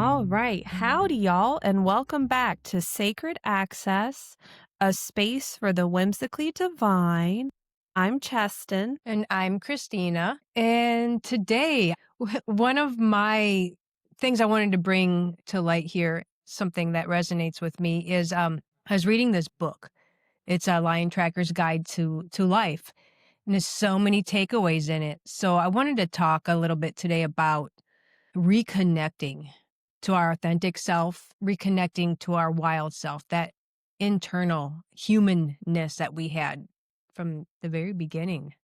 All right. Howdy, y'all, and welcome back to Sacred Access, a space for the whimsically divine. I'm Chesten. And I'm Christina. And today, one of my things I wanted to bring to light here, something that resonates with me, is I was reading this book. It's a Lion Tracker's Guide to Life. And there's so many takeaways in it. So I wanted to talk a little bit today about reconnecting to our authentic self, reconnecting to our wild self, that internal humanness that we had from the very beginning.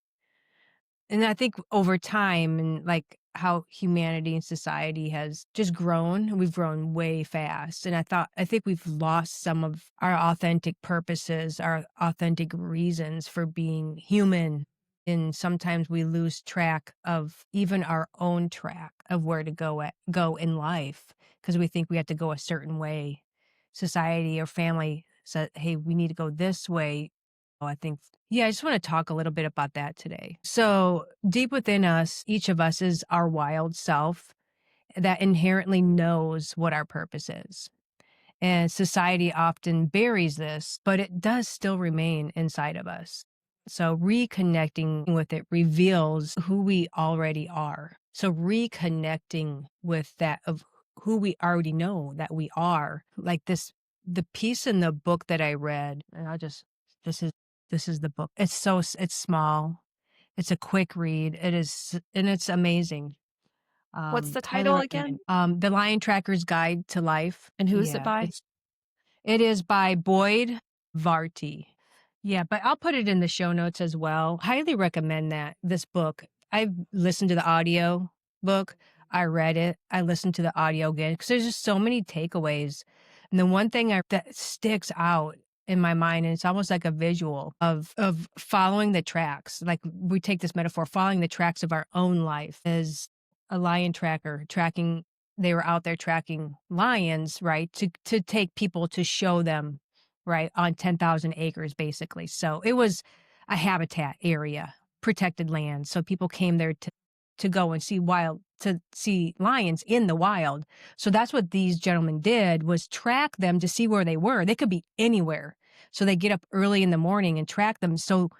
And I think over time and like how humanity and society has just grown, we've grown way fast. And I think we've lost some of our authentic purposes, our authentic reasons for being human. And sometimes we lose track of even our own track of where to go in life because we think we have to go a certain way. Society or family said, hey, we need to go this way. I think, I just want to talk a little bit about that today. So, deep within us, each of us is our wild self that inherently knows what our purpose is. And society often buries this, but it does still remain inside of us. So, reconnecting with it reveals who we already are. So, reconnecting with that of who we already know that we are, like the piece in the book that I read, and this is the book. It's small. It's a quick read. It's amazing. What's the Highly title recommend. again? The Lion Tracker's Guide to Life. And who is it Yeah, by? it is by Boyd Varty. Yeah, but I'll put it in the show notes as well. Highly recommend this book. I've listened to the audio book. I read it. I listened to the audio again because there's just so many takeaways. And the one thing that sticks out in my mind, and it's almost like a visual of following the tracks. Like we take this metaphor, following the tracks of our own life as a lion tracker tracking. They were out there tracking lions, right? To take people to show them, right, on 10,000 acres, basically. So it was a habitat area, protected land. So people came there to go and to see lions in the wild. So that's what these gentlemen did, was track them to see where they were. They could be anywhere. So they get up early in the morning and track them. So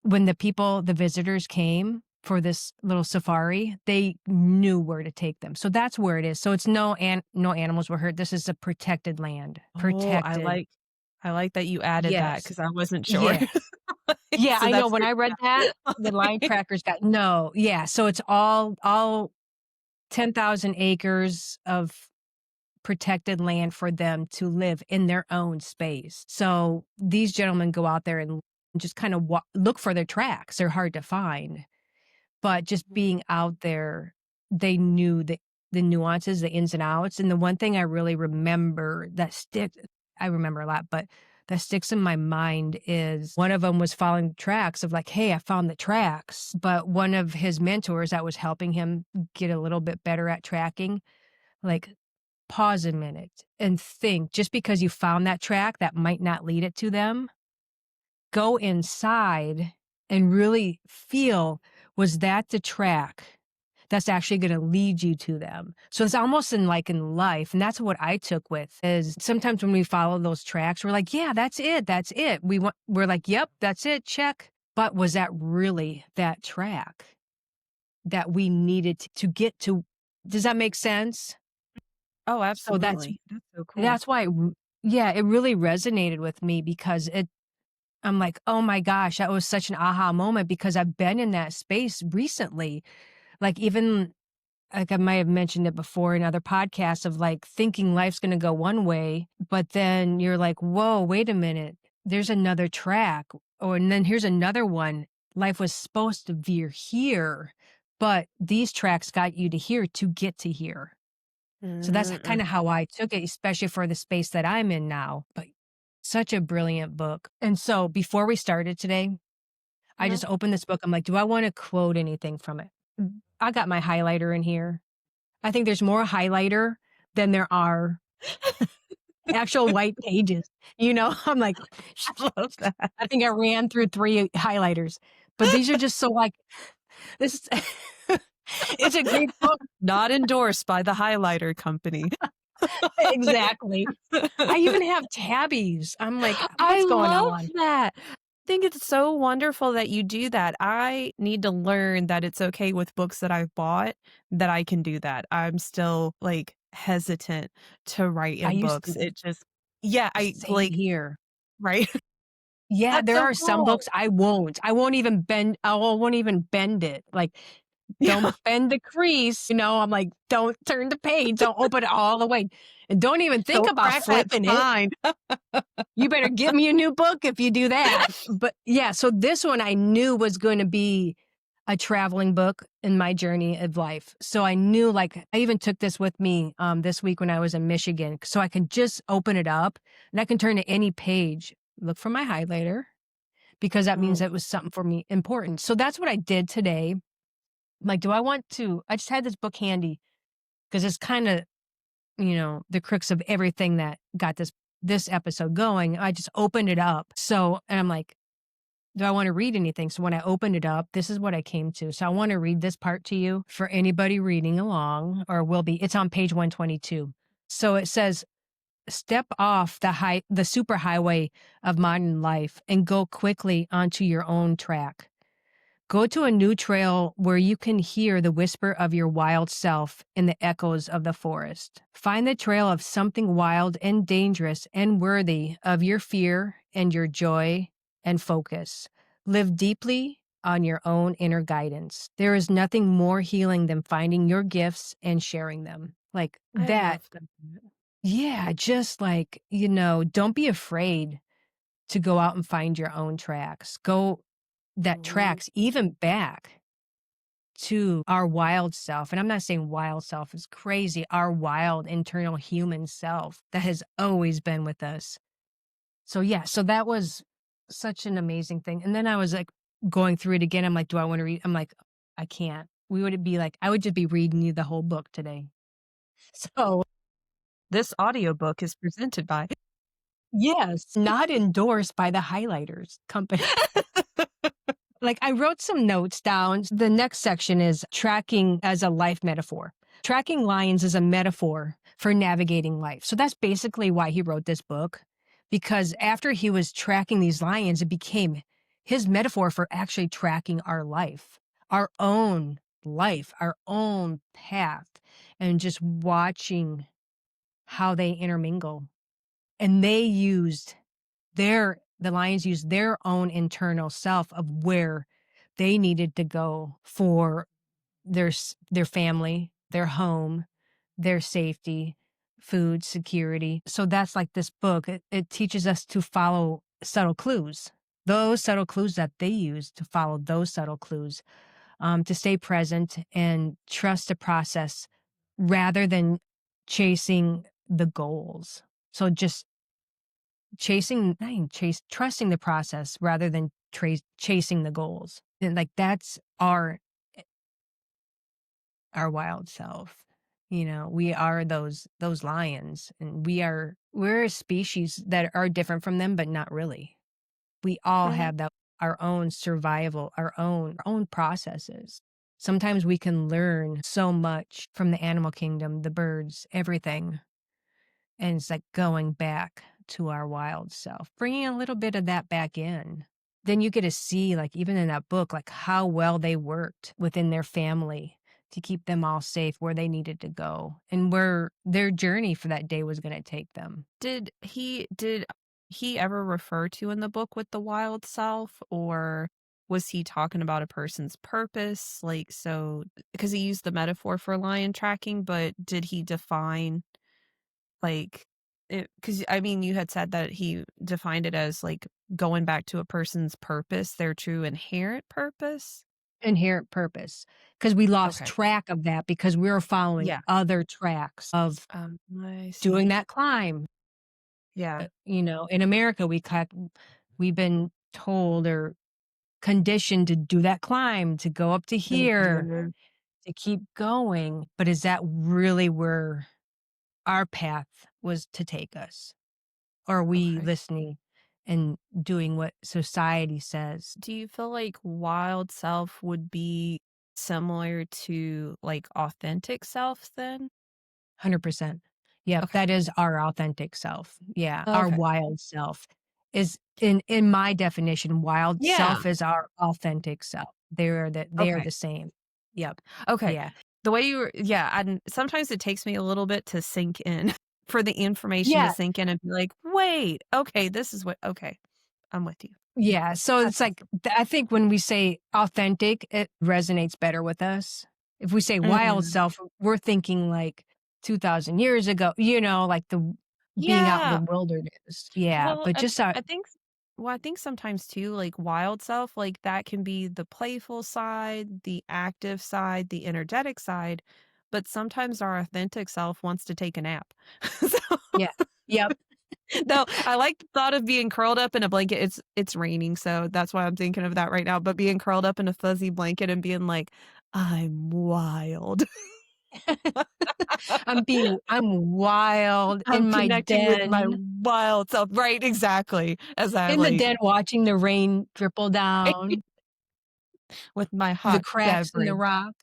when the visitors came for this little safari, they knew where to take them. So that's where it is. So it's no animals were hurt. This is a protected land. Oh, Protected. I like that you added that Yes. because I wasn't sure. Yeah. Yeah, So I know. that's When good I read that, to the know. line trackers got no. Yeah. So it's all 10,000 acres of protected land for them to live in their own space. So these gentlemen go out there and just kind of look for their tracks. They're hard to find. But just being out there, they knew the nuances, the ins and outs. And the one thing I really remember I remember a lot, but that sticks in my mind is one of them was following tracks of like, hey, I found the tracks. But one of his mentors that was helping him get a little bit better at tracking, like, pause a minute and think, just because you found that track that might not lead it to them, go inside and really feel, was that the track that's actually going to lead you to them? So it's almost in life. And that's what I took with is sometimes when we follow those tracks, we're like, yeah, that's it. That's it. We're like, yep, that's it. Check. But was that really that track that we needed to get to? Does that make sense? Oh, So absolutely. That's so cool. that's why, it really resonated with me because I'm like, oh my gosh, that was such an aha moment because I've been in that space recently. Like even like I might have mentioned it before in other podcasts of like thinking life's going to go one way, but then you're like, whoa, wait a minute. There's another track. And then here's another one. Life was supposed to veer here, but these tracks got you to here to get to here. So that's Mm-mm. kind of how I took it, especially for the space that I'm in now. But such a brilliant book. And so before we started today, I Mhm. just opened this book. I'm like, do I want to quote anything from it? I got my highlighter in here. I think there's more highlighter than there are actual white pages. I'm like, I love that. I think I ran through 3 highlighters, but these are just so like, this, It's a great book. Not endorsed by the highlighter company. Exactly. I even have tabbies. I'm like, I "What's going love on?" that. I think it's so wonderful that you do that. I need to learn that it's okay with books that I've bought, that I can do that. I'm still, like, hesitant to write I in used to books. It just yeah, I same like here. right? Yeah, That's there so are some cool. books I won't. I won't even bend it. Like, Yeah, don't bend the crease, I'm like, "Don't turn the page, don't open it all the way, and don't even think don't about crack that flipping it. spine. You better get me a new book if you do that." But, yeah, so this one I knew was gonna be a traveling book in my journey of life. So I knew, like I even took this with me, this week when I was in Michigan, so I could just open it up, and I can turn to any page, look for my highlighter, because that means Mm, that was something for me important. So that's what I did today. Like, do I want to I just had this book handy because it's kinda, the crux of everything that got this episode going. I just opened it up. So and I'm like, do I want to read anything? So when I opened it up, this is what I came to. So I want to read this part to you for anybody reading along or will be. It's on page 122. So it says, step off the superhighway of modern life and go quickly onto your own track. Go to a new trail where you can hear the whisper of your wild self in the echoes of the forest. Find the trail of something wild and dangerous and worthy of your fear and your joy and focus. Live deeply on your own inner guidance. There is nothing more healing than finding your gifts and sharing them. Like I that. love that. Yeah, just like, don't be afraid to go out and find your own tracks. Go that Mhm. tracks even back to our wild self. And I'm not saying wild self is crazy, our wild internal human self that has always been with us. So, yeah, so that was such an amazing thing. And then I was like going through it again. I'm like, do I want to read? I'm like, I can't. We would be like, I would just be reading you the whole book today. So, This audiobook is presented by yes, not endorsed by the highlighters company. Like I wrote some notes down. The next section is tracking as a life metaphor. Tracking lines is a metaphor for navigating life. So that's basically why he wrote this book, because after he was tracking these lions, it became his metaphor for actually tracking our own life, our own path, and just watching how they intermingle. And the lions used their own internal self of where they needed to go for their family, their home, their safety, food security. So that's like this book. It teaches us to follow subtle clues, those subtle clues that they use to follow those subtle clues, to stay present and trust the process rather than chasing the goals. So just not even trusting the process rather than chasing the goals. And like that's our wild self. We are those lions, and we're a species that are different from them, but not really. We all Mhm. have that our own survival, our own processes. Sometimes we can learn so much from the animal kingdom, the birds, everything. And it's like going back to our wild self, bringing a little bit of that back in. Then you get to see, like, even in that book, like how well they worked within their family to keep them all safe where they needed to go and where their journey for that day was going to take them. Did he ever refer to in the book with the wild self, or was he talking about a person's purpose? Like, so because he used the metaphor for lion tracking, but did he define like it? Because I mean, you had said that he defined it as like going back to a person's purpose, their true inherent purpose. Inherent purpose. Because we lost Okay. track of that because we were following Yeah. other tracks of I doing see. that climb. Yeah. In America, we've been told or conditioned to do that climb, to go up to here, Mhm. to keep going. But is that really where our path was to take us? Or are we Okay. listening and doing what society says? Do you feel like wild self would be similar to, like, authentic self then? 100%. Yep, Okay. that is our authentic self. Yeah, our Okay. wild self is in my definition, wild Yeah. self is our authentic self. They are Okay. the same. Yep. Okay. Yeah. The way you were yeah, and sometimes it takes me a little bit to sink in, for the information to Yeah, sink in and be like, "Wait, okay, this is what" okay, I'm with you. yeah, so That's it's like awesome. I think when we say authentic, it resonates better with us. If we say wild Mm. self, we're thinking like 2,000 years ago, like the being out in the Yeah. wilderness. Yeah, Well, but and just our I think well, I think sometimes too, like, wild self, like, that can be the playful side, the active side, the energetic side, but sometimes our authentic self wants to take a nap. So yeah. Yep. no, I like the thought of being curled up in a blanket. It's raining, so that's why I'm thinking of that right now, but being curled up in a fuzzy blanket and being like, "I'm wild. I'm wild I'm connecting with my wild self." Right, exactly, in the exactly. den watching the rain dripple down, With my the hot cracks in the beverage. rock.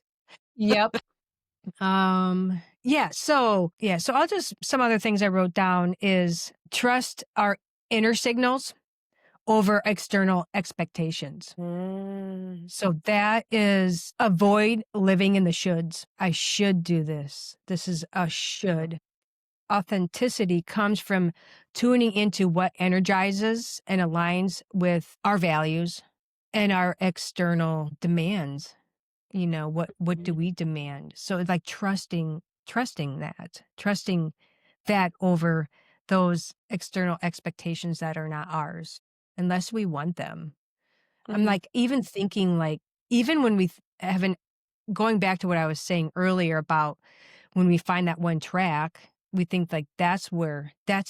Yep. So I'll just some other things I wrote down is trust our inner signals over external expectations. Mm, So that is avoid living in the shoulds. I should do this. This is a should. Authenticity comes from tuning into what energizes and aligns with our values and our external demands. What do mhm, we demand? So it's like trusting that over those external expectations that are not ours unless we want them. I'm mhm, like even thinking like even when we haven't going back to what I was saying earlier about when we find that one track, we think like that's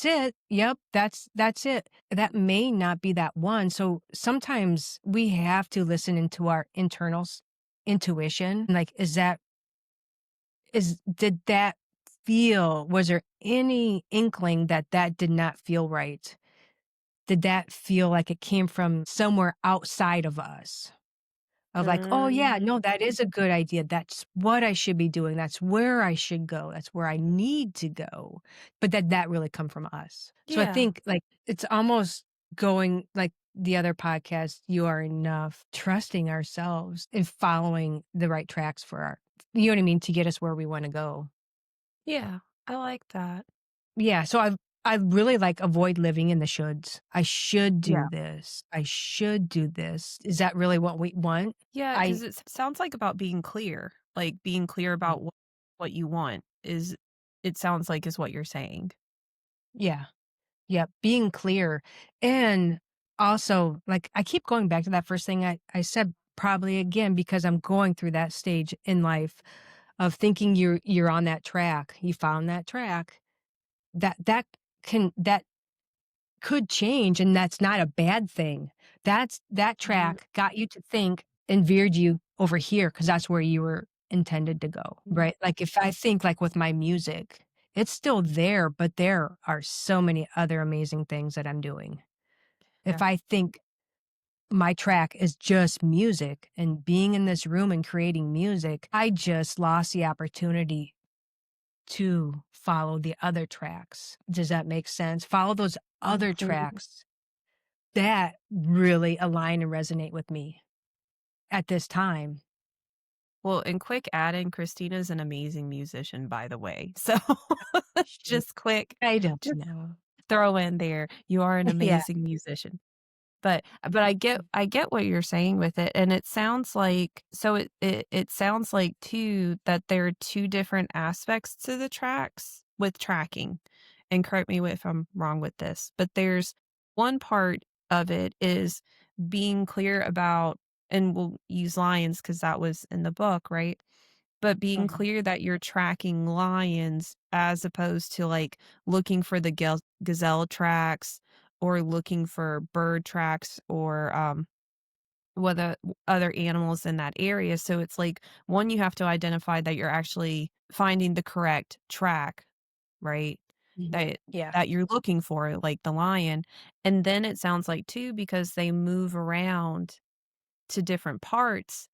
it. Yep, that's it. That may not be that one. So sometimes we have to listen into our intuition. Like, did that feel, was there any inkling that that did not feel right? Did that feel like it came from somewhere outside of us? Of like, "Oh, yeah, mm, no, that is a good idea. That's what I should be doing. That's where I should go. That's where I need to go." But that really come from us. So I yeah, think, like, it's almost going like the other podcast, "You Are Enough," trusting ourselves and following the right tracks for our you know what I mean, to get us where we wanna go. yeah, I like that. Yeah, so I really, like, avoid living in the shoulds. I should do Yeah. this. I should do this. Is that really what we want? Yeah, I because it sounds like about being clear, like, being clear about what you want is it sounds like is what you're saying. Yeah. Yeah, being clear. And also, like, I keep going back to that first thing I said probably again because I'm going through that stage in life of thinking you're on that track. You found that track. That could change and that's not a bad thing. That Mhm, track got you to think and veered you over here because that's where you were intended to go, mhm, right? Like if I think like with my music, it's still there, but there are so many other amazing things that I'm doing. If yeah, I think my track is just music and being in this room and creating music, I just lost the opportunity to follow the other tracks. Does that make sense? Follow those other mhm. tracks that really align and resonate with me at this time. Well, and quick add-in, Christina's an amazing musician, by the way, so Shoot, just quick I don't just know. throw in there, you are an Yeah. amazing musician. But I get what you're saying with it, and it sounds like so it sounds like too that there are 2 different aspects to the tracks with tracking, and correct me if I'm wrong with this, but there's one part of it is being clear about and we'll use lions because that was in the book, right? But being Mhm, clear that you're tracking lions as opposed to, like, looking for the gazelle tracks or looking for bird tracks or, whether other animals in that area, so it's like, 1, you have to identify that you're actually finding the correct track, right? mhm. That Yeah. that you're looking for, like the lion, and then it sounds like too, because they move around to different parts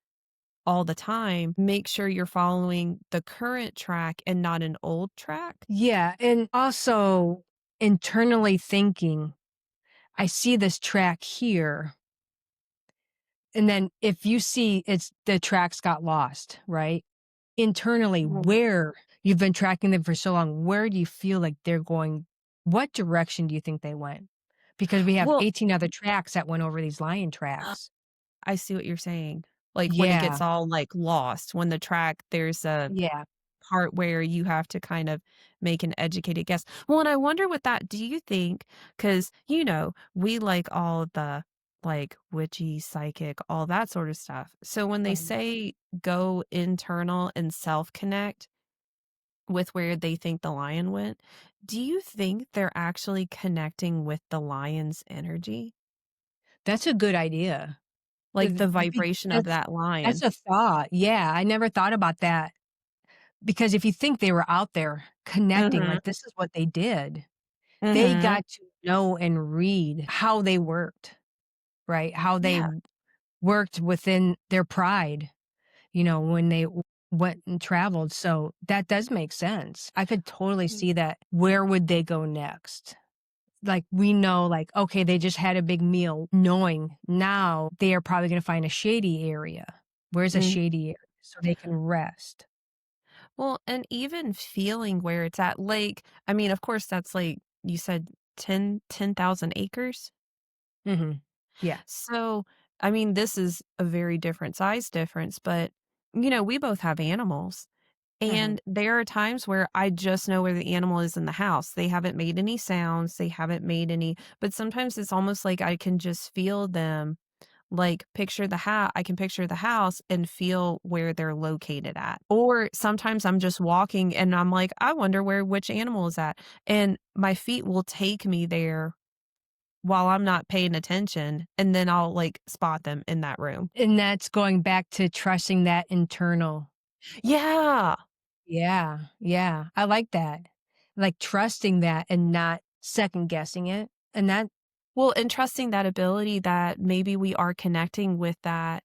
all the time, make sure you're following the current track and not an old track. Yeah, and also internally thinking, I see this track here, and then if you see it's the tracks got lost, right? Internally, Mhm. where you've been tracking them for so long, where do you feel like they're going? What direction do you think they went? Because we have Well, 18 other tracks that went over these lion uh, tracks. I see what you're saying. Like, when it Yeah, gets all, like, lost, when the track there's a yeah. part where you have to kind of make an educated guess. Well, and I wonder with that, do you think? Because we like all the, like, witchy, psychic, all that sort of stuff. So when they Right. say go internal and self-connect with where they think the lion went, do you think they're actually connecting with the lion's energy? That's a good idea. Like, the Be vibration of that that's lion? a thought. Yeah, I never thought about that because if you think they were out there connecting, Mhm, like, this is what they did. They mhm, got to know and read how they worked, right? How they yeah, worked within their pride, when they went and traveled. So that does make sense. I could totally mm, see that. Where would they go next? Like, we know, like, okay, they just had a big meal, knowing now they are probably going to find a shady area. Where's a mhm. shady area so they can rest? Well, and even feeling where it's at, like, I mean, of course, that's like you said 10,000 acres. Hmm. Yeah. So, I mean, this is a very different size difference, but, we both have animals. Hmm. And there are times where I just know where the animal is in the house. They haven't made any sounds, they haven't made any, but sometimes it's almost like I can just feel them. Like, I can picture the house and feel where they're located at. Or sometimes I'm just walking and I'm like, "I wonder where which animal is at." And my feet will take me there while I'm not paying attention, and then I'll, like, spot them in that room. And that's going back to trusting that internal. Yeah. Yeah. Yeah. I like that. Like trusting that and not second guessing it. And that, Well, and trusting that ability that maybe we are connecting with that.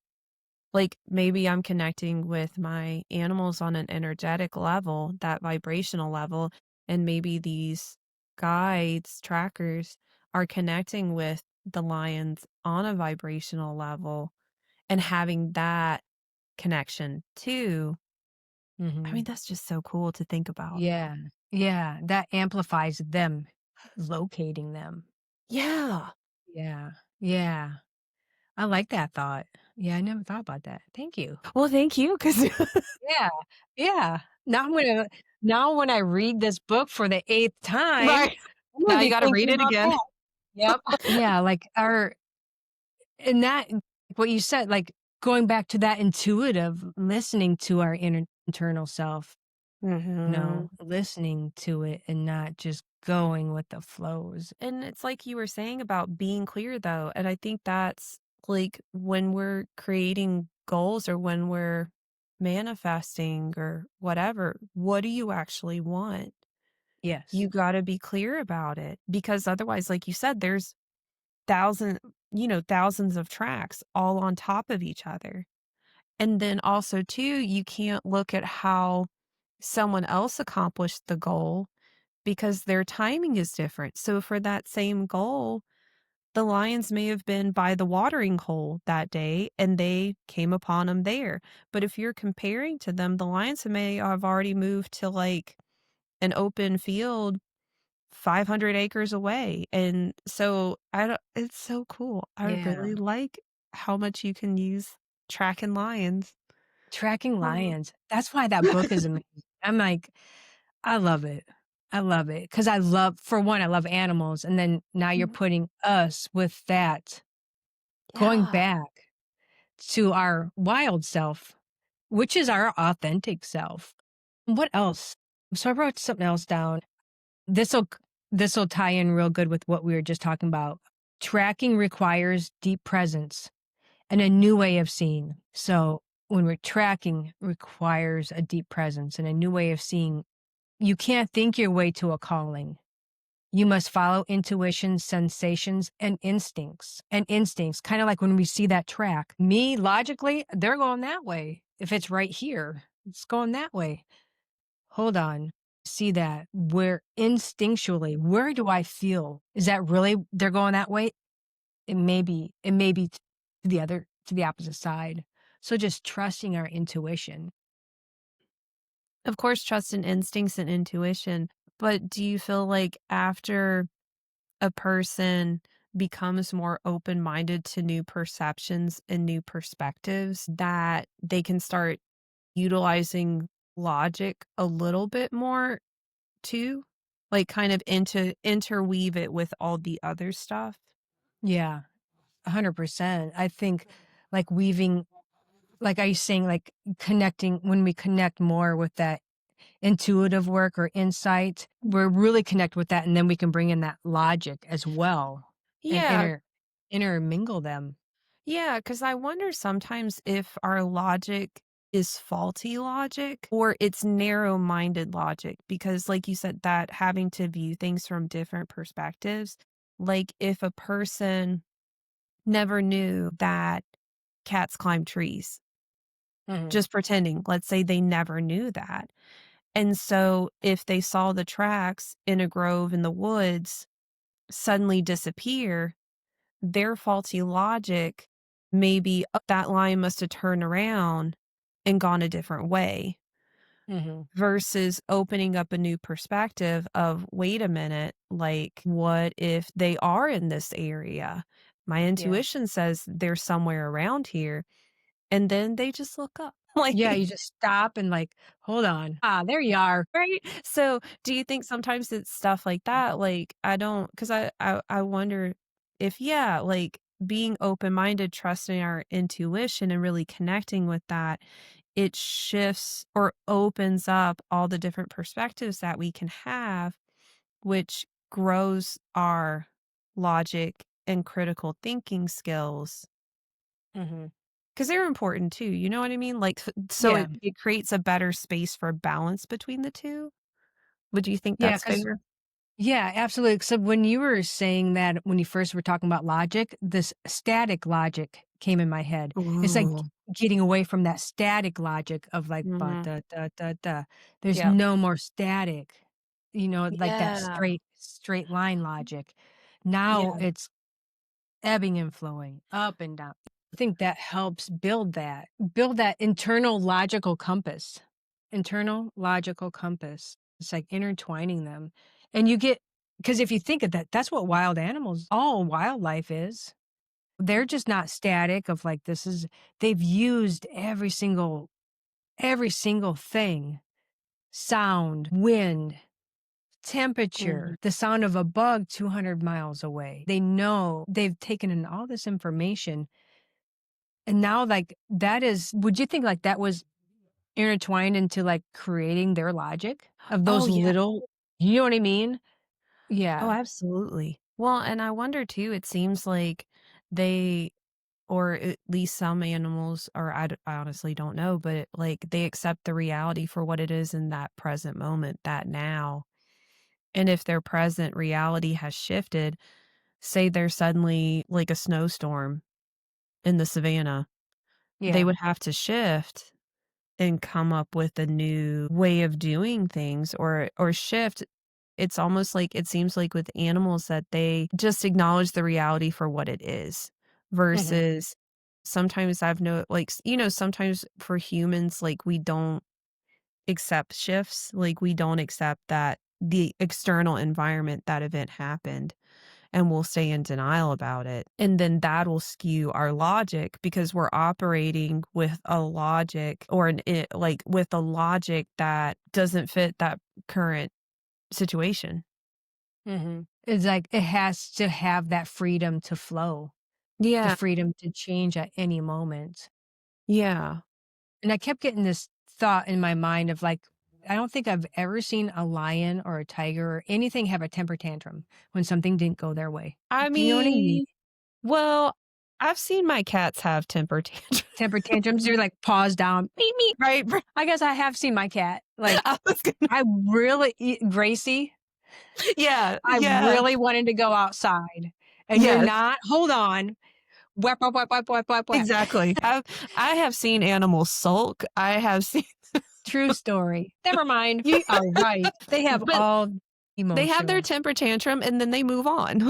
Like, maybe I'm connecting with my animals on an energetic level, that vibrational level, and maybe these guides, trackers are connecting with the lions on a vibrational level and having that connection too. I mean, mhm. that's just so cool to think about. Yeah. Yeah. That amplifies them locating them. Yeah. Yeah. Yeah. I like that thought. Yeah. I never thought about that. Thank you. Well, thank you, 'cause Yeah. Yeah. Now when I read this book for the eighth time, Right. I'm gonna Now you be gotta thinking read it about again. that. Yep. Yeah, like, our and that what you said, like, going back to that intuitive listening to our internal self, Mhm. listening to it and not just going with the flows. And it's like you were saying about being clear though, and I think that's like when we're creating goals or when we're manifesting or whatever, what do you actually want? Yes. You gotta be clear about it because otherwise, like you said, there's thousand thousands of tracks all on top of each other. And then also too, you can't look at how someone else accomplished the goal because their timing is different. So for that same goal, the lions may have been by the watering hole that day and they came upon them there. But if you're comparing to them, the lions may have already moved to like an open field 500 acres away. And so I don't, it's so cool. I Yeah. really like how much you can use tracking lions. Tracking Oh. lions. That's why that book is amazing. I'm like, I love it. I love it because for one, I love animals, and then now you're Mhm. putting us with that, going Yeah. back to our wild self, which is our authentic self. What else? So I wrote something else down. This'll this'll tie in real good with what we were just talking about. Tracking requires deep presence and a new way of seeing. So when we're tracking requires a deep presence and a new way of seeing. You can't think your way to a calling. You must follow intuition, sensations, and instincts. And instincts, kind of like when we see that track. Me, logically, they're going that way. if it's right here, it's going that way. Hold on. See that where instinctually, where do I feel? Is that really they're going that way? It may be to the opposite side. So just trusting our intuition. Of course, trust in instincts and intuition, but do you feel like after a person becomes more open-minded to new perceptions and new perspectives, that they can start utilizing logic a little bit more too? Like, kind of interweave it with all the other stuff? Yeah, 100%. I think like weaving, like I was saying, like connecting, when we connect more with that intuitive work or insight, we're really connect with that. And then we can bring in that logic as well and Yeah, intermingle them. yeah, because I wonder sometimes if our logic is faulty logic or it's narrow-minded logic because, like you said, that having to view things from different perspectives, like, if a person never knew that cats climb trees, Hmm. just pretending, let's say they never knew that, and so if they saw the tracks in a grove in the woods suddenly disappear, their faulty logic maybe, "Oh, that lion must have turned around and gone a different way," Hmm. versus opening up a new perspective of, "Wait a minute, like, what if they are in this area? My Yeah. intuition says they're somewhere around here," and then they just look up, like Yeah. You just stop and like, hold on. Ah, there you are. right? So, do you think sometimes it's stuff like that? Like, I don't, because I wonder if, yeah, like, being open-minded, trusting our intuition, and really connecting with that, it shifts or opens up all the different perspectives that we can have, which grows our logic and critical thinking skills. Hmm. 'Cause they're important too, you know what I mean? Like, so Yeah. it creates a better space for balance between the 2? Would you think Yeah. that's Cause fair? yeah, absolutely. So when you were saying that, when you first were talking about logic, this static logic came in my head. It's like Ooh. getting away from that static logic of like, ba, Mhm. da, da, da, da. There's Yep. no more static, like that Yeah. straight line logic. Now Yeah. it's ebbing and flowing, up and down. I think that helps build that internal logical compass. It's like intertwining them. And you get, because if you think of that, that's what all wildlife is. They're just not static of like, they've used every single thing, sound, wind, Mhm. temperature, the sound of a bug 200 miles away. They know they've taken in all this information. And now, like, would you think like that was intertwined into like creating their logic of Oh, those yeah. little, you know what I mean? Oh, Yeah. absolutely. Well, and I wonder too, it seems like they, or at least some animals, or I honestly don't know, but, like, they accept the reality for what it is in that present moment, that now. And if their present reality has shifted, say there's suddenly, like, a snowstorm in the savannah, they Yeah. would have to shift and come up with a new way of doing things, or shift. It's almost like it seems like with animals that they just acknowledge the reality for what it is, Hmm. versus sometimes I've no like, sometimes for humans, like, we don't accept shifts, like, we don't accept that the external environment that event happened, and we'll stay in denial about it. And then that'll skew our logic because we're operating with a logic, or with a logic that doesn't fit that current situation. Hmm. It's like it has to have that freedom to flow, the Yeah. freedom to change at any moment. Yeah. And I kept getting this thought in my mind of like, I don't think I've ever seen a lion or a tiger or anything have a temper tantrum when something didn't go their way. I Do you know what I mean? mean, well, I've seen my cats have temper tantrums. Temper tantrums, you're like paws down, meep, meep. Right, I guess I have seen my cat. Like, I was gonna Gracie, yeah, I yeah, really wanted to go outside and you're yes. not, hold on. Whap, whap, whap, whap, whap, whap, whap. Exactly. I have seen animals sulk. I have seen True story. Never mind. you All right. They have but all they have their emotions. temper tantrum and then they move on.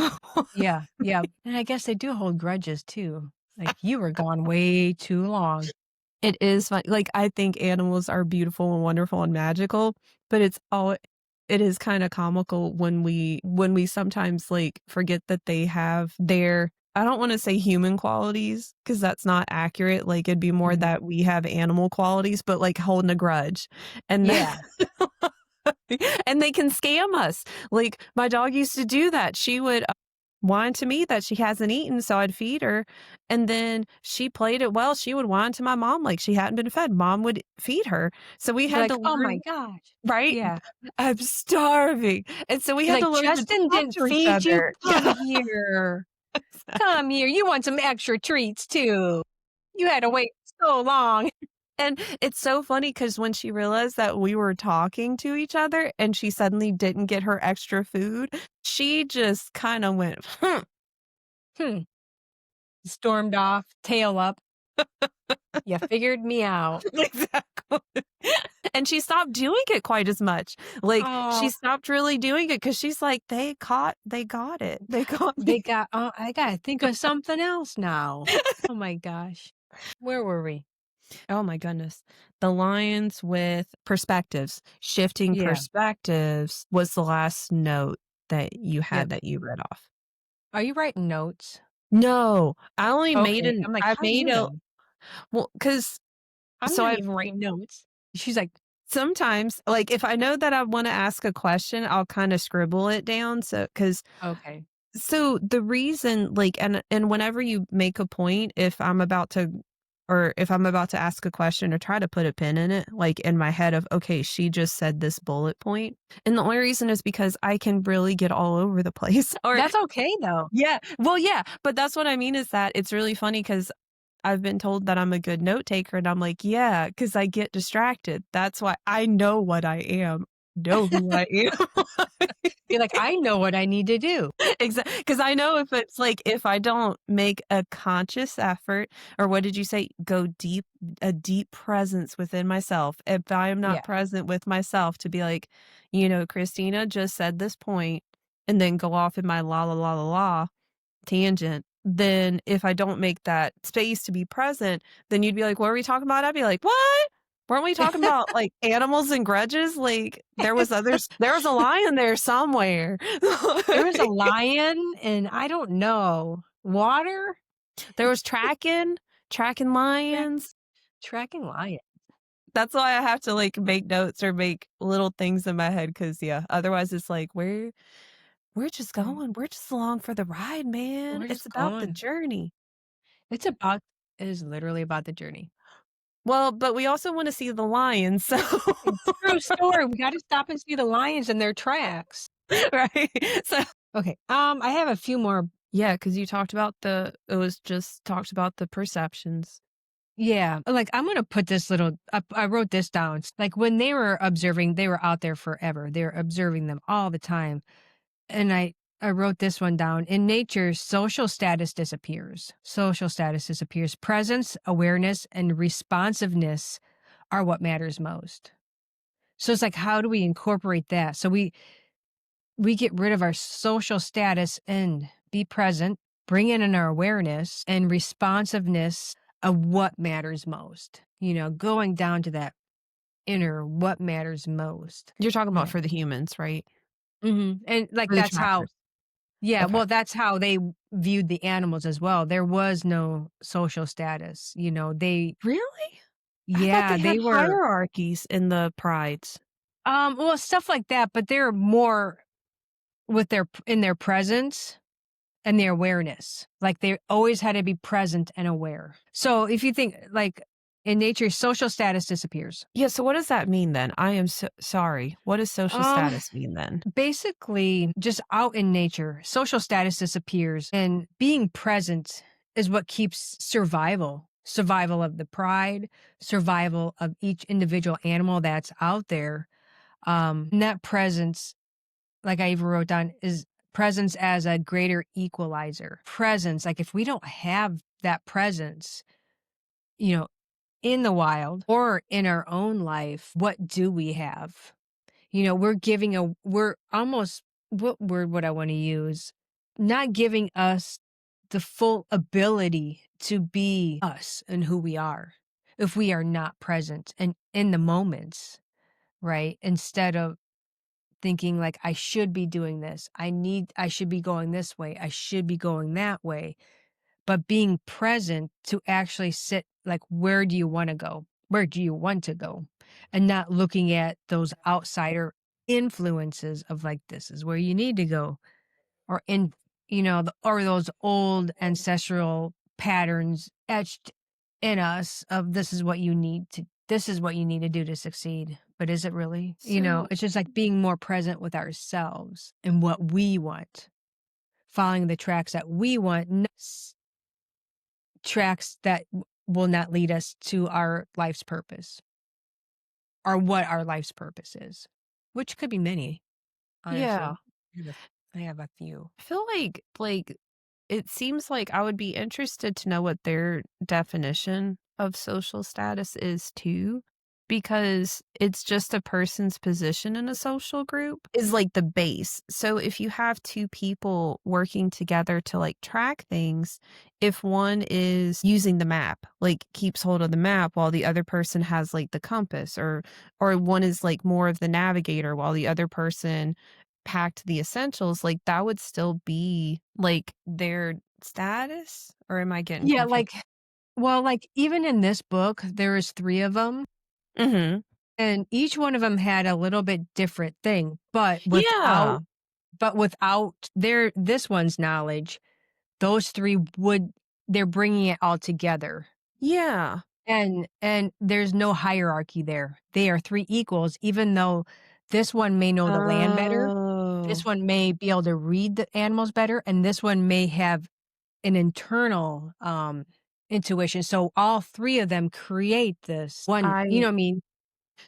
Yeah, yeah. And I guess they do hold grudges too. Like, you were gone way too long. It is fun like, I think animals are beautiful and wonderful and magical, but it is kinda comical when we sometimes, like, forget that they have their I don't wanna say human qualities because that's not accurate, like, it'd be more Mhm. that we have animal qualities, but, like, holding a grudge, and Yeah. and they can scam us. Like, my dog used to do that. She would, whine to me that she hasn't eaten, so I'd feed her, and then she played it well. She would whine to my mom like she hadn't been fed. Mom would feed her. So we You're had to like, "Oh my learn gosh." right? Yeah. I'm starving. And so we You're had to like, learn to "Chesten talk didn't to each feed you? other. Come Yeah. here. Come here. You want some extra treats too. You had to wait so long." And it's so funny because when she realized that we were talking to each other and she suddenly didn't get her extra food, she just kinda went, "Hmm." Hmm. Stormed off, tail up. You figured me out. Exactly. And she stopped doing it quite as much. Like, she Oh, stopped really doing it because she's like, they got it. They got me." I gotta think of something else now. Oh my gosh. Where were we? Oh my goodness. The lions with perspectives. Shifting Yeah. perspectives was the last note that you Yeah. had that you read off. Are you writing notes? No, Okay. I'm like, I "How do made you a know?" well, because I'm so not I even writing notes. She's like, sometimes, like, if I know that I wanna ask a question, I'll kinda scribble it down so because "Okay." so the reason like and whenever you make a point, if I'm about to or if I'm about to ask a question or try to put a pin in it, like in my head of, okay, she just said this bullet point. And the only reason is because I can really get all over the place. Or That's okay though. yeah, well, yeah, but that's what I mean is that it's really funny because I've been told that I'm a good note taker, and I'm like, yeah, because I get distracted. That's why I know what I am, know who I am. You're like, "I know what I need to do." Exactly, because I know if it's like if I don't make a conscious effort, or what did you say? Go deep a deep presence within myself. If I am not Yeah. present with myself to be like, Christina just said this point, and then go off in my la la la la la tangent, then if I don't make that space to be present, then you'd be like, "What are we talking about?" I'd be like, "What? Weren't we talking about, like, animals and grudges? Like, there was a lion there somewhere." There was a lion and I don't know, water? There was tracking Track lions. tracking lion. That's why I have to, like, make notes or make little things in my head because yeah, otherwise it's like, we're just Mm, going. We're just along for the ride, man. we're It's just about the going. journey. It's about it is literally about the journey. Well, but we also wanna see the lion, so It's true story. We gotta stop and see the lions in their tracks. right? So Okay, I have a few more. yeah, because you talked about it was just talked about the perceptions. Yeah, like, I'm gonna put this little I wrote this down. It's like, when they were observing, they were out there forever. They were observing them all the time, and I wrote this one down. In nature, social status disappears. Social status disappears. Presence, awareness, and responsiveness are what matters most. So it's like, how do we incorporate that? So we get rid of our social status and be present, bring in our awareness and responsiveness of what matters most. Going down to that inner what matters most. You're talking about Yeah. for the humans, right? And like, For the that's how, trackers. yeah, Okay. well, that's how they viewed the animals as well. There was no social status. Really? I thought Yeah, they had they were, hierarchies in the prides. well, stuff like that, but they're more with in their presence and their awareness. Like, they always had to be present and aware. So if you think, like, in nature, social status disappears. Yeah, so what does that mean then? I am so sorry. What does social Um, status mean then? Basically, just out in nature, social status disappears, and being present is what keeps survival of the pride, survival of each individual animal that's out there. And that presence, like I even wrote down, is presence as a greater equalizer. Presence, like if we don't have that presence, you know, in the wild or in our own life, what do we have? We're almost, what word would I want to use? Not giving us the full ability to be us and who we are if we are not present and in the moments, right? Instead of thinking like, I should be doing this. I should be going this way. I should be going that way. But being present to actually sit like, where do you want to go? Where do you want to go? And not looking at those outsider influences of like, this is where you need to go. Or or those old ancestral patterns etched in us of this is what you need to do to succeed. But is it really? So It's just like being more present with ourselves and what we want, following the tracks that we want, tracks that will not lead us to our life's purpose or what our life's purpose is, which could be many, yeah. honestly. I have a few. I feel like it seems like I would be interested to know what their definition of social status is too, because it's just a person's position in a social group is like the base. So if you have two people working together to like track things, if one is using the map, like keeps hold of the map while the other person has like the compass, or one is like more of the navigator while the other person packed the essentials, like, that would still be, like, their status? Or am I getting Yeah, confused? like, well, like even in this book, there is 3 of them, Mhm. and each one of them had a little bit different thing, Yeah. but without this one's knowledge, those 3 they're bringing it all together. Yeah. And there's no hierarchy there. They are 3 equals, even though this one may know the land better, this Oh. one may be able to read the animals better, and this one may have an internal, intuition. So all 3 of them create this one, I what I mean?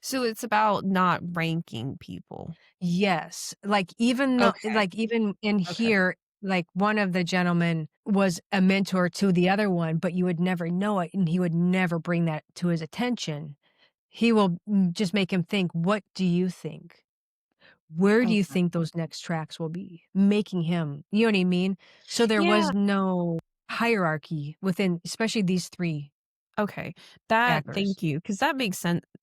so it's about not ranking people. Yes. Okay, Like, even in okay, here, like, one of the gentlemen was a mentor to the other one, but you would never know it, and he would never bring that to his attention. He will just make him think, "What do you think? Where do you okay. think those next tracks will be?" Making him, you know what I mean? So there Yeah, was no hierarchy within, especially these 3 okay. That trackers. thank you, because that makes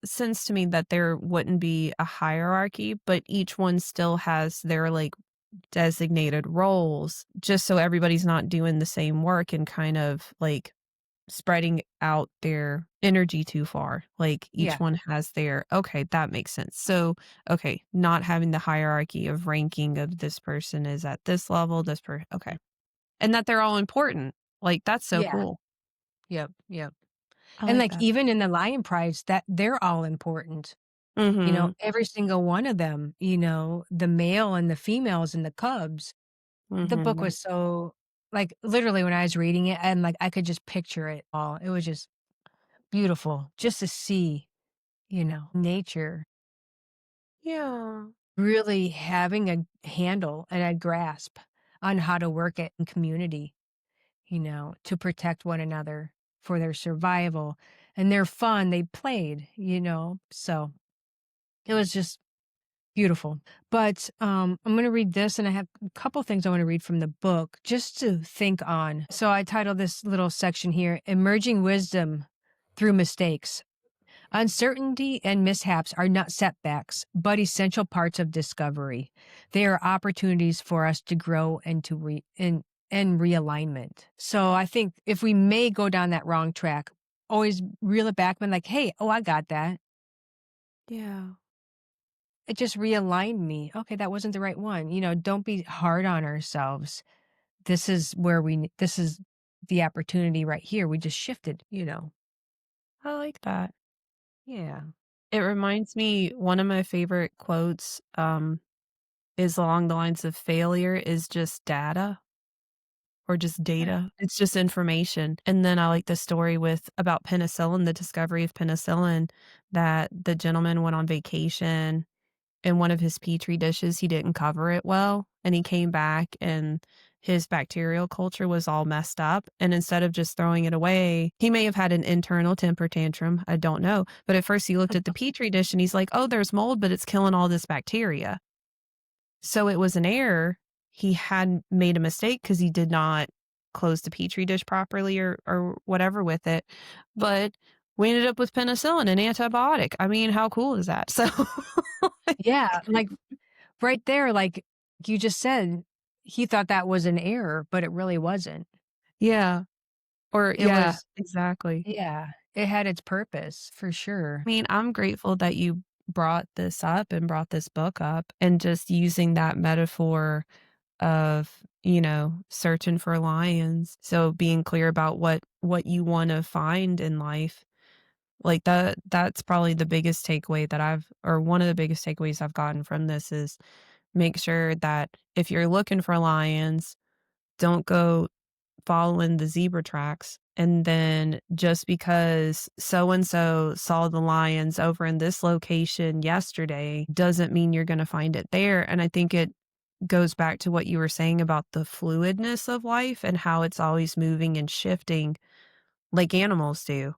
sense to me that there wouldn't be a hierarchy, but each one still has their, like, designated roles just so everybody's not doing the same work and kind of, like, spreading out their energy too far. Like, each Yeah. one has their okay, that makes sense. So, okay, not having the hierarchy of ranking of this person is at this level, okay. And that they're all important. Like, that's so Yeah. cool. Yep, yep. I And, like like, that. even in the lion prize, that they're all important, Mhm. every single one of them, the male and the females and the cubs. The book Mhm. was so, like, literally when I was reading it, and, like, I could just picture it all. It was just beautiful just to see, nature Yeah. really having a handle and a grasp on how to work it in community, to protect one another for their survival and their fun. They played, so it was just beautiful. But I'm going to read this, and I have a couple things I want to read from the book just to think on. So I titled this little section here, Emerging Wisdom Through Mistakes. Uncertainty and mishaps are not setbacks, but essential parts of discovery. They are opportunities for us to grow and and realignment. So I think if we may go down that wrong track, always reel it back and like, hey, oh, I got that. Yeah. It just realigned me. Okay, that wasn't the right one. Don't be hard on ourselves. This is the opportunity right here. We just shifted. I like that. Yeah. It reminds me one of my favorite quotes, is along the lines of failure is just data. Or just Yeah. data. It's just information, and then I like the story with about penicillin, the discovery of penicillin, that the gentleman went on vacation, and one of his petri dishes, he didn't cover it well, and he came back and his bacterial culture was all messed up, and instead of just throwing it away, he may have had an internal temper tantrum, I don't know, but at first he looked at the petri dish and he's like, "Oh, there's mold, but it's killing all this bacteria." So it was an error. He had made a mistake because he did not close the petri dish properly or whatever with it, but we ended up with penicillin, an antibiotic. I mean, how cool is that? So, Yeah, like right there, like you just said, he thought that was an error, but it really wasn't. yeah, or It yeah, was exactly. yeah, it had its purpose for I sure. mean, I'm grateful that you brought this up and brought this book up and just using that metaphor of, searching for lions. So being clear about what you wanna find in life. Like, that's probably the biggest takeaway that I've or one of the biggest takeaways I've gotten from this is make sure that if you're looking for lions, don't go following the zebra tracks, and then just because so and so saw the lions over in this location yesterday doesn't mean you're gonna find it there, and I think it goes back to what you were saying about the fluidness of life and how it's always moving and shifting like animals do.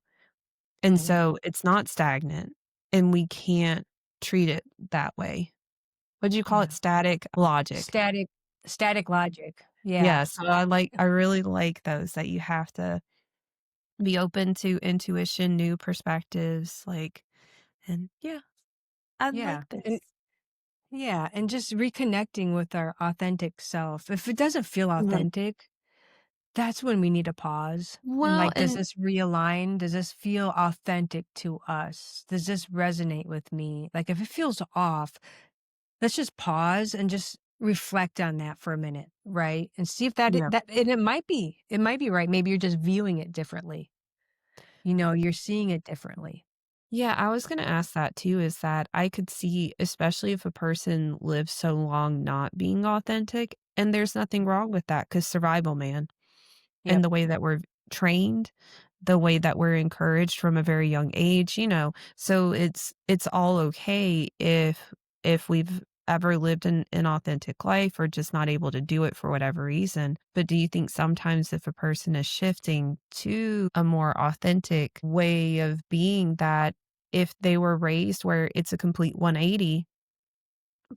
And Mhm. so it's not stagnant, and we can't treat it that way. What'd you call it? Yeah. Static logic. Static static logic. Yeah. Yeah, so I really like those that you have to be open to intuition, new perspectives, like and yeah, I Yeah. like this. And yeah, and just reconnecting with our authentic self. If it doesn't feel Mhm. authentic, that's when we need a pause. And Well, like, does and this realign? Does this feel authentic to us? Does this resonate with me? Like, if it feels off, let's just pause and just reflect on that for a minute, right? And see if yeah. and it might be right. Maybe you're just viewing it differently. You're seeing it differently. Yeah, I was gonna ask that too, is that I could see, especially if a person lives so long not being authentic, and there's nothing wrong with that because survival, man. And Yep. the way that we're trained, the way that we're encouraged from a very young age, so it's all okay if we've ever lived an authentic life or just not able to do it for whatever reason. But do you think sometimes if a person is shifting to a more authentic way of being that if they were raised where it's a complete 180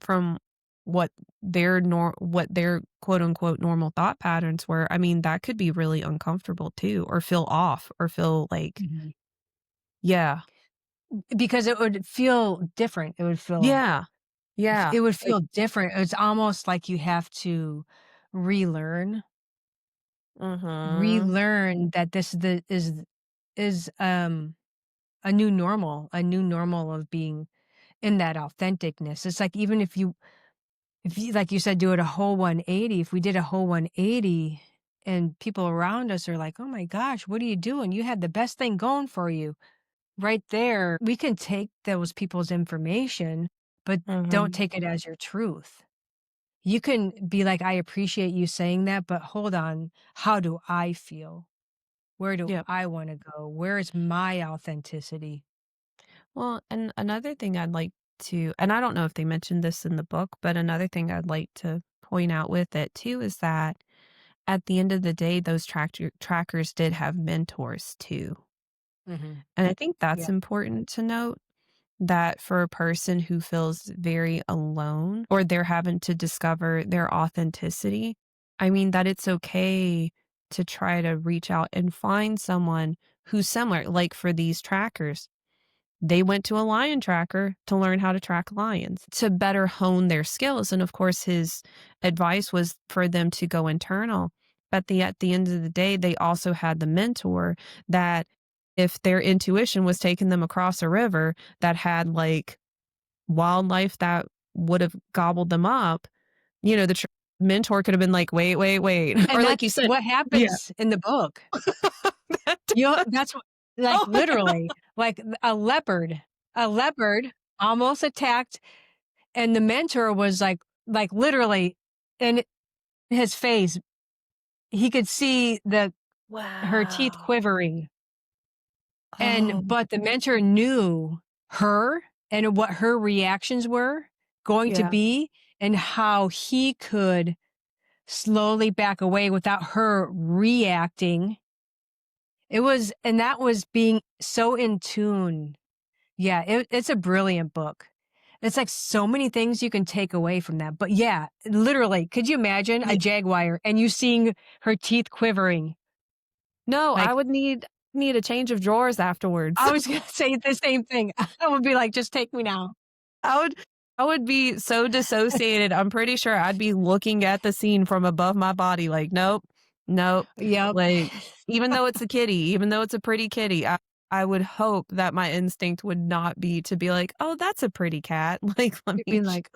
from what their quote unquote normal thought patterns were, I mean, that could be really uncomfortable too, or feel off or feel like Mhm. yeah. Because it would feel different. Yeah. Yeah. It would Like feel different. It's almost like you have to relearn mhm. relearn that this is a new normal of being in that authenticness. It's like even if you like you said, do it a whole 180, if we did a whole 180 and people around us are like, "Oh my gosh, what are you doing? You had the best thing going for you." Right there, we can take those people's information, but don't Mhm. take it as your truth. You can be like, "I appreciate you saying that, but hold on, how do I feel? Where do Yep. I wanna go? Where is my authenticity?" Well, and another thing I'd like to and I don't know if they mentioned this in the book, but another thing I'd like to point out with it too is that at the end of the day, those trackers did have mentors too. Mhm. And I think that's Yeah. important to note that for a person who feels very alone or they're having to discover their authenticity, I mean, that it's okay to try to reach out and find someone who's similar. Like for these trackers, they went to a lion tracker to learn how to track lions to better hone their skills. And of course, his advice was for them to go internal. But at the end of the day, they also had the mentor that if their intuition was taking them across a river that had like wildlife that would have gobbled them up, the mentor could have been like, wait, wait, wait. Or And like you that's said, what yeah. happens in the book. That does. That's what like, Oh my God. literally, like, a leopard almost attacked, and the mentor was, literally in his face, he could see her teeth Wow. quivering, Oh, but the mentor knew her and what her reactions were going to yeah. be, and how he could slowly back away without her reacting. And that was being so in tune. Yeah, it's a brilliant book. It's like so many things you can take away from that. But yeah, literally, could you imagine a Ye jaguar and you seeing her teeth quivering? No, I Like, would need a change of drawers afterwards. I was gonna say the same thing. I would be like, "Just take me now." I would I would be so dissociated, I'm pretty sure I'd be looking at the scene from above my body like, "Nope, nope." Yep. Like, even though it's a kitty, even though it's a pretty kitty, I would hope that my instinct would not be to be like, "Oh, that's a pretty cat." Like, let You'd me be like,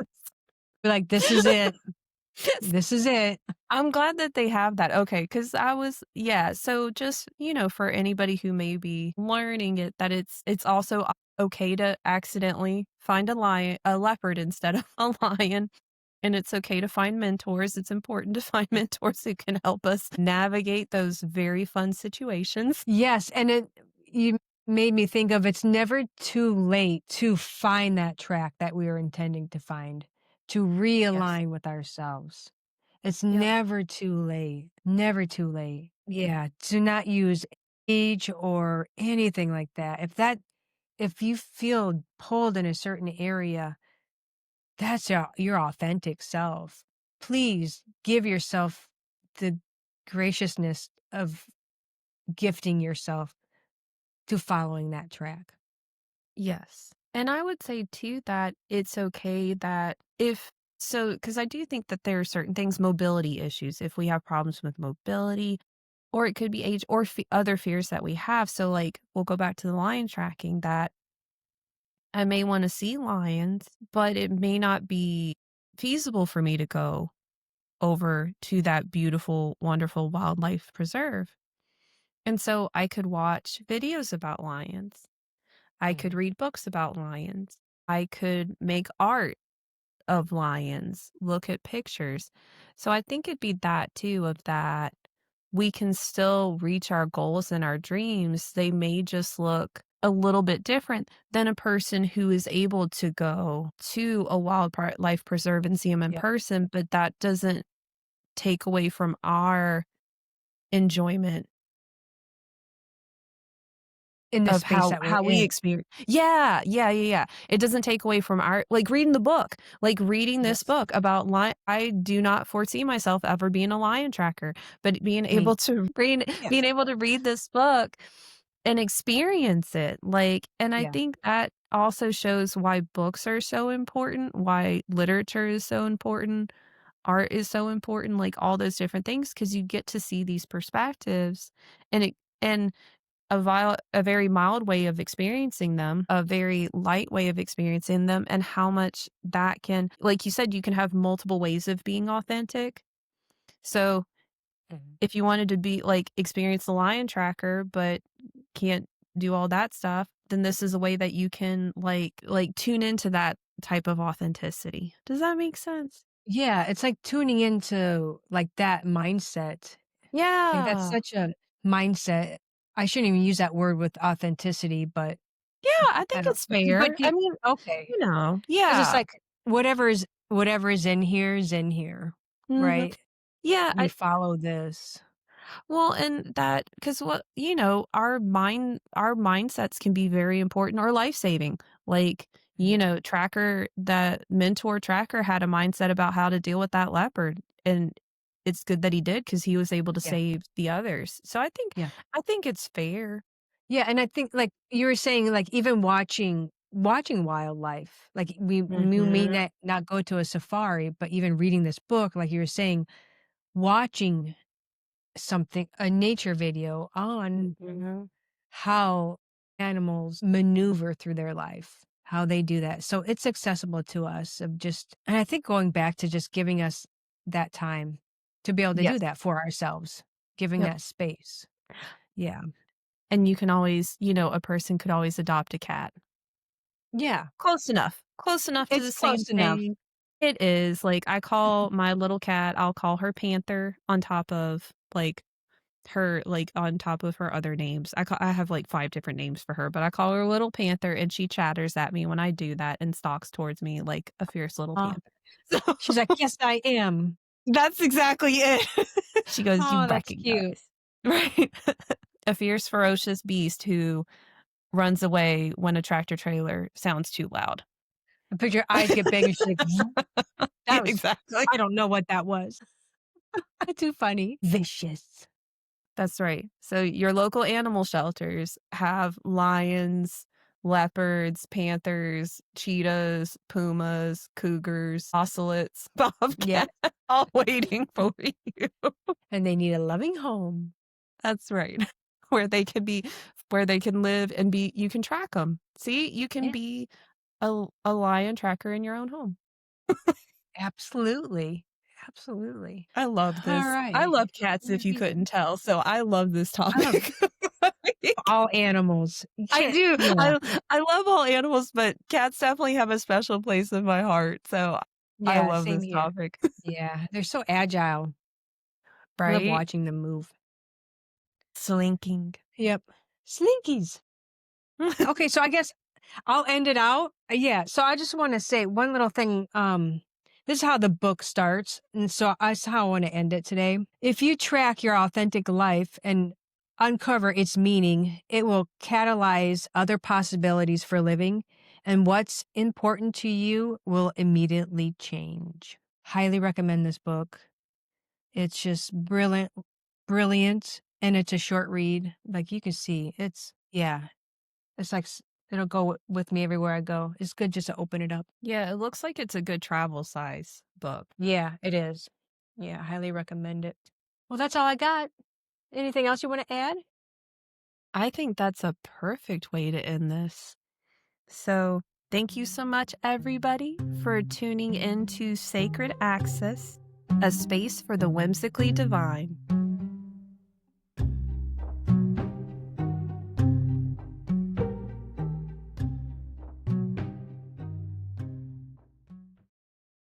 "This is it. This is it." I'm glad that they have that. Okay, because I was yeah, so just, for anybody who may be learning it, that it's also okay to accidentally find a leopard instead of a lion, and it's okay to find mentors. It's important to find mentors who can help us navigate those very fun situations. Yes, and you made me think of it's never too late to find that track that we are intending to find, to Yes. realign with ourselves. It's Yep. never too late, never too late. Yeah, to not use age or anything like that. If you feel pulled in a certain area, that's your authentic self. Please give yourself the graciousness of gifting yourself to following that track. Yes. And I would say too that it's okay that if so, because I do think that there are certain things, mobility issues, if we have problems with mobility, or it could be age or other fears that we have. So, like, we'll go back to the lion tracking that I may want to see lions, but it may not be feasible for me to go over to that beautiful, wonderful wildlife preserve. And so I could watch videos about lions. I could Mhm. read books about lions. I could make art of lions, look at pictures. So I think it'd be that too, of that we can still reach our goals and our dreams. They may just look a little bit different than a person who is able to go to a wildlife preserve and see them in Yep. person, but that doesn't take away from our enjoyment In the of space that we're how we in. experience. Yeah, yeah, yeah, yeah. It doesn't take away from our like, reading the book, like, reading this Yes. book about I do not foresee myself ever being a lion tracker, but Me. Yeah. being able to read this book and experience it, like and I Yeah. think that also shows why books are so important, why literature is so important, art is so important, like, all those different things, because you get to see these perspectives, and it and a very mild way of experiencing them, a very light way of experiencing them, and how much that can like you said, you can have multiple ways of being authentic. So, Mhm. if you wanted to be like, experience the lion tracker, but can't do all that stuff, then this is a way that you can, tune into that type of authenticity. Does that make sense? Yeah, it's like tuning into, like, that mindset. Like, that's Yeah. such a mindset. I shouldn't even use that word with authenticity, but Yeah, I I think don't it's but fair. you I mean, okay. 'Cause it's yeah. like whatever is in here, Mhm. right? Yeah, We follow this. well, and that because our mindsets can be very important or life-saving. Like, Mhm. that mentor tracker had a mindset about how to deal with that leopard, and it's good that he did because he was able to Yeah, save the others. So yeah. I think it's fair. Yeah, and I think, like, you were saying, like, even watching wildlife, like, we may Mhm. not go to a safari, but even reading this book, like you were saying, watching a nature video on Mhm. how animals maneuver through their life, how they do that. So it's accessible to us of just and I think going back to just giving us that time to be able to do Yes. that for ourselves, giving Yep. that space. Yeah. And you can always a person could always adopt a cat. Yeah. Close enough. Close enough to It's the same close enough. thing. It is, like, I call my little cat I'll call her Panther on top of, on top of her other names. I have, like, 5 different names for her, but I call her Little Panther, and she chatters at me when I do that and stalks towards me like a fierce little Uh, panther. So She's like, "Yes, I am." that's exactly it. She goes, "You Oh, that's cute. recognize." Right? A fierce, ferocious beast who runs away when a tractor trailer sounds too loud. I picture your eyes get big and she's like, "Vroom." Yeah, That was exactly. I don't know what that was. That's too funny. Vicious. That's right. So your local animal shelters have lions, leopards, panthers, cheetahs, pumas, cougars, ocelots, Yeah, bobcats, all waiting for you. and they need a loving home. That's right. Where they can be, where they can live and be, you can track them. See, you can Yeah, be a lion tracker in your own home. absolutely. Absolutely. I love All this. I right. love cats if you couldn't tell. So I love this I love topic. all animals. You I can't do. yeah. I love all animals, but cats definitely have a special place in my heart. So I Yeah, love same this here. topic. Yeah, they're so agile. I love Right? watching them move. Slinking. Yep. Slinkies. Okay, so I guess I'll end it out. Yeah, so I just wanna say one little thing, this is how the book starts, and so that's how I wanna end it today. If you track your authentic life and uncover its meaning, it will catalyze other possibilities for living, and what's important to you will immediately change. Highly recommend this book. It's just brilliant, and it's a short read. Like, you can see, it's yeah. It's like it'll go with me everywhere I go. It's good just to open it up. Yeah, it looks like it's a good travel size book. Yeah, it is. Yeah, I highly recommend it. Well, that's all I got. Anything else you want to add? I think that's a perfect way to end this. So, thank you so much, everybody, for tuning into Sacred Access, a space for the whimsically divine.